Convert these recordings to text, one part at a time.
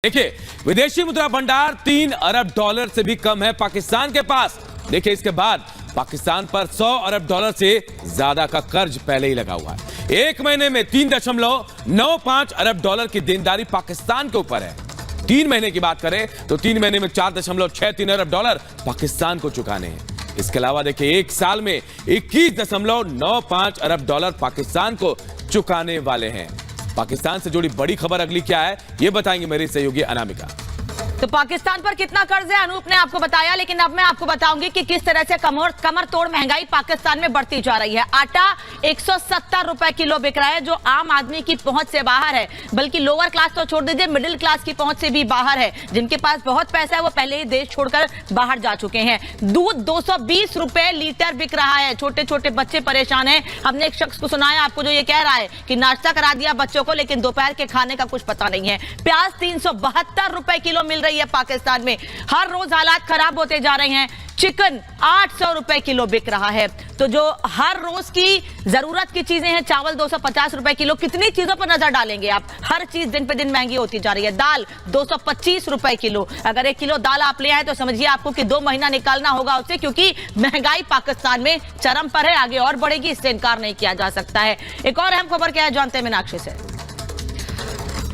देखिए, विदेशी मुद्रा भंडार 3 अरब डॉलर से भी कम है पाकिस्तान के पास। देखिए, इसके बाद पाकिस्तान पर 100 अरब डॉलर से ज्यादा का कर्ज पहले ही लगा हुआ है। एक महीने में 3.95 अरब डॉलर की देनदारी पाकिस्तान के ऊपर है। 3 महीने की बात करें तो 3 महीने में 4.63 अरब डॉलर पाकिस्तान को चुकाने हैं। इसके अलावा देखिए, एक साल में 21.95 अरब डॉलर पाकिस्तान को चुकाने वाले हैं। पाकिस्तान से जुड़ी बड़ी खबर अगली क्या है, यह बताएंगे मेरी सहयोगी अनामिका। तो पाकिस्तान पर कितना कर्ज है अनूप ने आपको बताया, लेकिन अब मैं आपको बताऊंगी कि किस तरह से कमर तोड़ महंगाई पाकिस्तान में बढ़ती जा रही है। आटा 170 रुपए किलो बिक रहा है, जो आम आदमी की पहुंच से बाहर है, बल्कि लोअर क्लास तो छोड़ दीजिए, मिडिल क्लास की पहुंच से भी बाहर है। जिनके पास बहुत पैसा है वो पहले ही देश छोड़कर बाहर जा चुके हैं। दूध 220 रुपए लीटर बिक रहा है। छोटे छोटे बच्चे परेशान हैं। हमने एक शख्स को सुनाया आपको जो ये कह रहा है कि नाश्ता करा दिया बच्चों को, लेकिन दोपहर के खाने का कुछ पता नहीं है। प्याज 372 रुपए किलो मिल रही है पाकिस्तान में। हर रोज हालात खराब होते जा रहे हैं। चिकन 800 रुपए किलो बिक रहा है। तो जो हर रोज की जरूरत की चीजें हैं, चावल 250 रुपए किलो, कितनी चीजों पर नजर डालेंगे आप? हर चीज दिन पे दिन महंगी होती जा रही है। दाल 225 रुपए किलो। अगर 1 किलो दाल आप ले आए तो समझिए आपको कि 2 महीना निकालना होगा उससे, क्योंकि महंगाई पाकिस्तान में चरम पर है। आगे और बढ़ेगी, इससे इनकार नहीं किया जा सकता है। एक और अहम खबर क्या है जानते हैं मीनाक्षी से।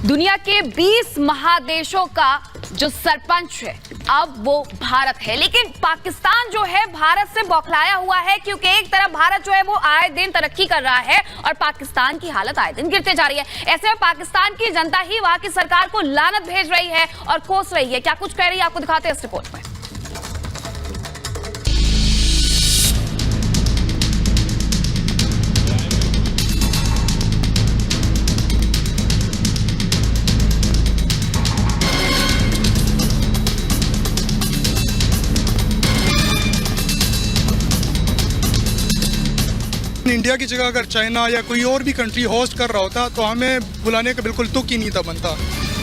दुनिया के 20 महादेशों का जो सरपंच है अब वो भारत है, लेकिन पाकिस्तान जो है भारत से बौखलाया हुआ है, क्योंकि एक तरफ भारत जो है वो आए दिन तरक्की कर रहा है और पाकिस्तान की हालत आए दिन गिरते जा रही है। ऐसे में पाकिस्तान की जनता ही वहां की सरकार को लानत भेज रही है और कोस रही है। क्या कुछ कह रही है आपको दिखाते हैं इस रिपोर्ट में। इंडिया की जगह अगर चाइना या कोई और भी कंट्री होस्ट कर रहा होता तो हमें बुलाने का बिल्कुल तुक ही नहीं था बनता।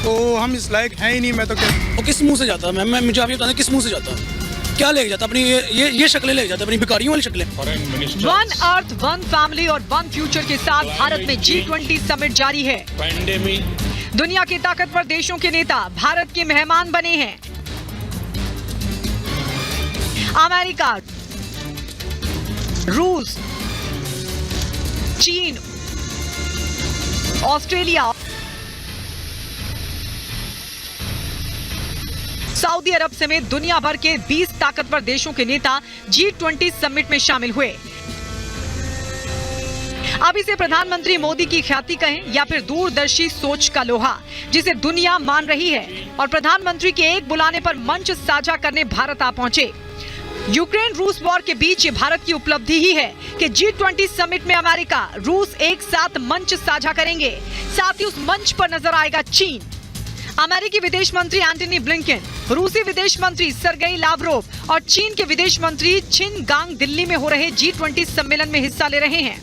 तो हम इस लायक हैं ही नहीं। मैं तो वो किस मुंह से जाता? मैं मुझे आप ये बताना, किस मुंह से जाता? क्या लेके जाता? अपनी ये शक्लें लेके जाता, अपनी भिखारियों वाली शक्लें। वन अर्थ, वन फैमिली और वन फ्यूचर के साथ भारत में G20 समिट जारी है। दुनिया के ताकतवर देशों के नेता भारत के मेहमान बने हैं। अमेरिका, रूस, चीन, ऑस्ट्रेलिया, सऊदी अरब समेत दुनिया भर के 20 ताकतवर देशों के नेता G20 समिट में शामिल हुए। अब इसे प्रधानमंत्री मोदी की ख्याति कहें या फिर दूरदर्शी सोच का लोहा, जिसे दुनिया मान रही है, और प्रधानमंत्री के एक बुलाने पर मंच साझा करने भारत आ पहुंचे। यूक्रेन रूस वॉर के बीच ये भारत की उपलब्धि ही है कि G20 समिट में अमेरिका, रूस एक साथ मंच साझा करेंगे। साथ ही उस मंच पर नजर आएगा चीन। अमेरिकी विदेश मंत्री एंटनी ब्लिंकन, रूसी विदेश मंत्री सरगेई लावरोव और चीन के विदेश मंत्री छिन गांग दिल्ली में हो रहे G20 सम्मेलन में हिस्सा ले रहे हैं।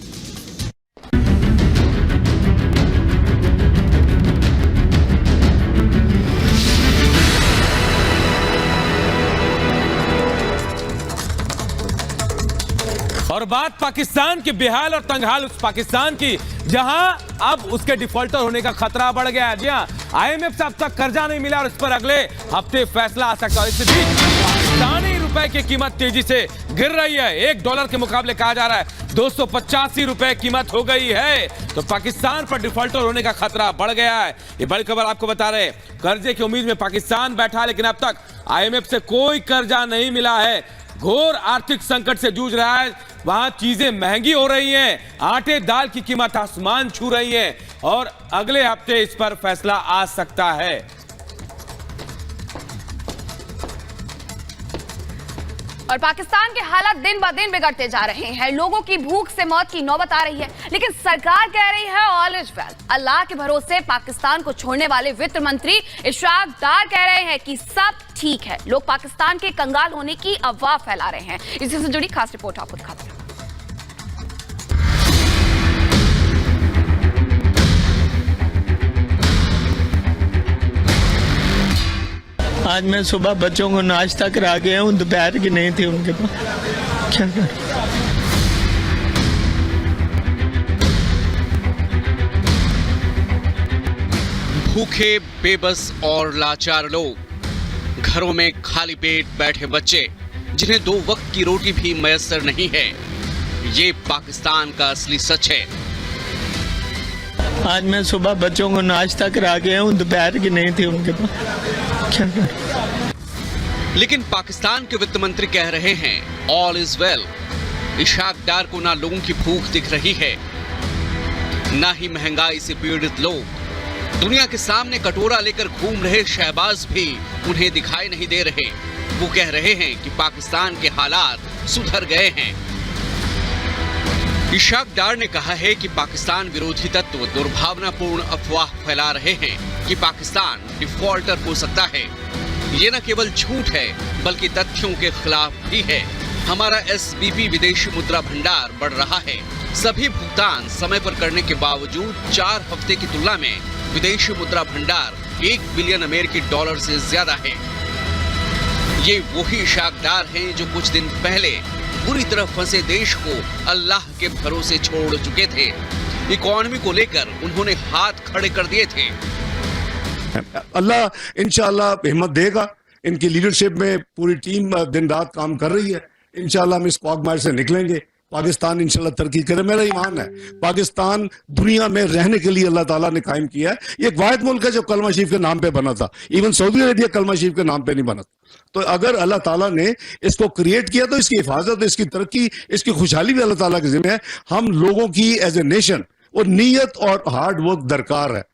और बात पाकिस्तान के बेहाल और तंगहाल उस पाकिस्तान की जहां अब उसके डिफॉल्टर होने का खतरा बढ़ गया है। जी हां, IMF से अब तक कर्जा नहीं मिला और इस पर अगले हफ्ते फैसला आ सकता है। इस बीच पाकिस्तानी रुपए की कीमत तेजी से गिर रही है। $1 के मुकाबले कहा जा रहा है 285 रुपए कीमत हो गई है। तो पाकिस्तान पर डिफॉल्टर होने का खतरा बढ़ गया है। ये बड़ी खबर आपको बता रहे हैं। कर्जे की उम्मीद में पाकिस्तान बैठा, लेकिन अब तक IMF से कोई कर्जा नहीं मिला है। घोर आर्थिक संकट से जूझ रहा है। वहां चीजें महंगी हो रही हैं, आटे दाल की कीमत आसमान छू रही है और अगले हफ्ते इस पर फैसला आ सकता है। और पाकिस्तान के हालात दिन ब दिन बिगड़ते जा रहे हैं। लोगों की भूख से मौत की नौबत आ रही है, लेकिन सरकार कह रही है ऑल इज वेल। अल्लाह के भरोसे पाकिस्तान को छोड़ने वाले वित्त मंत्री इशराक डार कह रहे हैं कि सब ठीक है। लोग पाकिस्तान के कंगाल होने की अफवाह फैला रहे हैं। इसी से जुड़ी खास रिपोर्ट आपको दिखाते हैं। आज मैं सुबह बच्चों को नाश्ता करा के हूँ, दोपहर की नहीं थी उनके पास। क्या कर भूखे, बेबस और लाचार लोग, घरों में खाली पेट बैठे बच्चे जिन्हें 2 वक्त की रोटी भी मयस्सर नहीं है, ये पाकिस्तान का असली सच है। आज मैं सुबह बच्चों को नाश्ता करा के आया हूँ, दोपहर की नहीं थी उनके पास, क्या करूं? लेकिन पाकिस्तान के वित्त मंत्री कह रहे हैं ऑल इज वेल। इशाक डार को ना लोगों की भूख दिख रही है, ना ही महंगाई से पीड़ित लोग। दुनिया के सामने कटोरा लेकर घूम रहे शहबाज भी उन्हें दिखाई नहीं दे रहे। वो कह रहे हैं कि पाकिस्तान के हालात सुधर गए हैं। इशाक डार ने कहा है कि पाकिस्तान विरोधी तत्व दुर्भावनापूर्ण अफवाह फैला रहे हैं कि पाकिस्तान डिफॉल्टर हो सकता है। ये न केवल झूठ है बल्कि तथ्यों के खिलाफ भी है। हमारा SBP विदेशी मुद्रा भंडार बढ़ रहा है। सभी भुगतान समय पर करने के बावजूद 4 हफ्ते की तुलना में विदेशी मुद्रा भंडार 1 बिलियन अमेरिकी डॉलर से ज्यादा है। ये वही इशाक डार हैं जो कुछ दिन पहले बुरी तरह फंसे देश को अल्लाह के भरोसे छोड़ चुके थे। इकोनॉमी को लेकर उन्होंने हाथ खड़े कर दिए थे। अल्लाह इंशाल्लाह हिम्मत देगा। इनकी लीडरशिप में पूरी टीम दिन रात काम कर रही है। इंशाल्लाह हम इस क्वागमायर से निकलेंगे। पाकिस्तान इंशाल्लाह तरक्की करे। मेरा ईमान है पाकिस्तान दुनिया में रहने के लिए अल्लाह ताला ने कायम किया है। ये एक वाहिद मुल्क है जो कलमा शरीफ के नाम पे बना था। इवन सऊदी अरेबिया कलमा शरीफ के नाम पे नहीं बना। तो अगर अल्लाह ताला ने इसको क्रिएट किया तो इसकी हिफाजत, इसकी तरक्की, इसकी खुशहाली भी अल्लाह ताला के जिम्मे है। हम लोगों की एज ए नेशन वो नीयत और हार्ड वर्क दरकार है।